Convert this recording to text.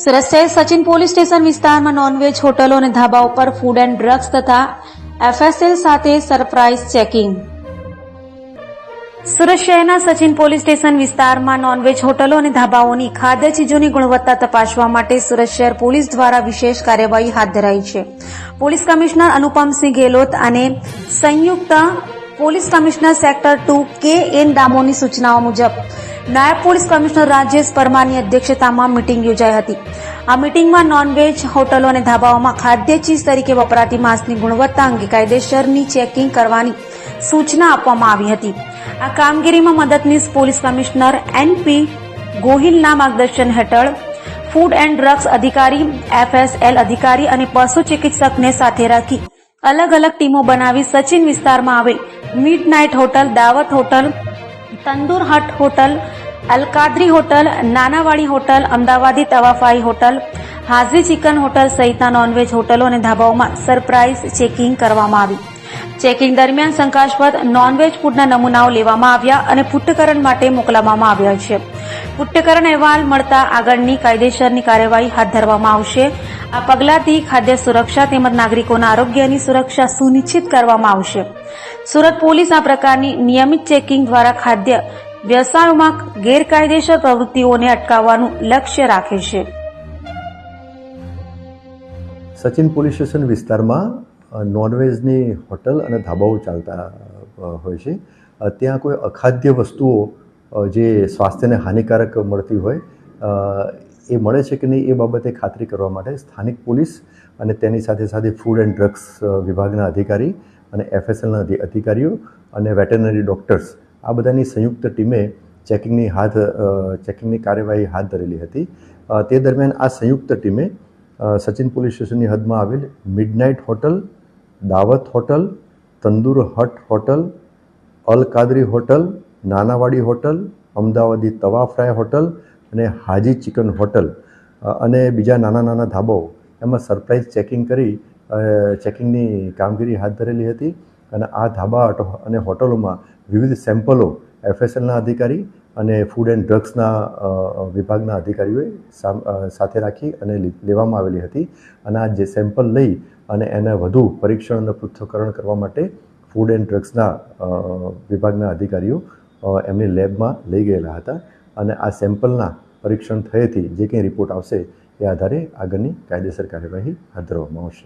સુરત શહેર Sachin police station વિસ્તારમાં non veg હોટલો અને ધાબાઓ પર ફૂડ એન્ડ ડ્રગ્સ તથા એફએસએલ સાથે સરપ્રાઇઝ ચેકિંગ. સુરત શહેરના સચિન પોલીસ સ્ટેશન વિસ્તારમાં નોનવેજ હોટલો અને ધાબાઓની ખાદ્ય ચીજોની ગુણવત્તા તપાસવા માટે સુરત શહેર પોલીસ દ્વારા વિશેષ કાર્યવાહી હાથ ધરાઈ છે. પોલીસ કમિશનર અનુપમસિંહ ગેહલોત અને સંયુક્ત પોલીસ કમિશનર સેક્ટર 2 કે.એન. ડામોરની સૂચનાઓ મુજબ નાયબ પોલીસ કમિશનર રાજેશ પરમારની અધ્યક્ષતામાં મીટિંગ યોજાઈ હતી. આ મીટિંગમાં નોનવેજ હોટલો અને ધાબાઓમાં ખાદ્ય ચીજ તરીકે વપરાતી માંસની ગુણવત્તા અંગે કાયદેસરની ચેકિંગ કરવાની સૂચના આપવામાં આવી હતી. આ કામગીરીમાં મદદનીશ પોલીસ કમિશનર એન.પી. ગોહિલના માર્ગદર્શન હેઠળ ફૂડ એન્ડ ડ્રગ્સ અધિકારી, એફએસએલ અધિકારી અને પશુ ચિકિત્સકને સાથે રાખી અલગ અલગ ટીમો બનાવી સચિન વિસ્તારમાં આવેલ મિડનાઇટ હોટલ, દાવત હોટલ, તંદુર હટ હોટલ, અલકાદરી હોટલ, નાનાવાડી હોટલ, અમદાવાદી તવાફાઈ હોટલ, હાજરી ચિકન હોટલ સહિતના નોનવેજ હોટલો અને ધાબાઓમાં સરપ્રાઇઝ ચેકિંગ કરવામાં આવી. ચેકિંગ દરમિયાન શંકાસ્પદ નોનવેજ ફૂડના નમૂનાઓ લેવામાં આવ્યા અને પુષ્ટિકરણ માટે મોકલવામાં આવ્યા છે. પુષ્ટિકરણ અહેવાલ મળતા આગળની કાયદેસરની કાર્યવાહી હાથ ધરવામાં આવશે. આ પગલાંથી ખાદ્ય સુરક્ષા તેમજ નાગરિકોના આરોગ્યની સુરક્ષા સુનિશ્ચિત કરવામાં આવશે. સુરત પોલીસ આ પ્રકારની નિયમિત ચેકિંગ દ્વારા ખાદ્ય વ્યવસાયોમાં ગેરકાયદેસર પ્રવૃત્તિઓને અટકાવવાનું લક્ષ્ય રાખે છે. સચિન પોલીસ સ્ટેશન વિસ્તારમાં નોનવેજની હોટલ અને ધાબાઓ ચાલતા હોય છે. ત્યાં કોઈ અખાદ્ય વસ્તુઓ જે સ્વાસ્થ્યને હાનિકારક મળતી હોય એ મળે છે કે નહીં એ બાબતે ખાતરી કરવા માટે સ્થાનિક પોલીસ અને તેની સાથે સાથે ફૂડ એન્ડ ડ્રગ્સ વિભાગના અધિકારી અને એફએસએલના અધિકારીઓ અને વેટરનરી ડૉક્ટર્સ આ બધાની સંયુક્ત ટીમે ચેકિંગની કાર્યવાહી હાથ ધરેલી હતી. તે દરમિયાન આ સંયુક્ત ટીમે સચિન પોલીસ સ્ટેશનની હદમાં આવેલ મિડનાઇટ હોટલ, દાવત હોટલ, તંદુર હટ હોટલ, અલ કાદરી હોટલ, નાનાવાડી હોટલ, અમદાવાદી તવા ફ્રાય હોટલ અને હાજી ચિકન હોટલ અને બીજા નાના નાના ધાબાઓ એમાં સરપ્રાઇઝ ચેકિંગ કરી ચેકિંગની કામગીરી હાથ ધરેલી હતી. અને આ ધાબા અને હોટલોમાં વિવિધ સેમ્પલો એફએસએલના અધિકારી અને ફૂડ એન્ડ ડ્રગ્સના વિભાગના અધિકારીઓએ સાથે રાખી અને લેવામાં આવેલી હતી. અને આ જે સેમ્પલ લઈ અને એને વધુ પરીક્ષણ અને પૃથ્થકરણ કરવા માટે ફૂડ એન્ડ ડ્રગ્સના વિભાગના અધિકારીઓ એમની લેબમાં લઈ ગયેલા હતા. અને આ સેમ્પલના પરીક્ષણ થયેથી જે કંઈ રિપોર્ટ આવશે એ આધારે આગળની કાયદેસર કાર્યવાહી હાથ ધરવામાં આવશે.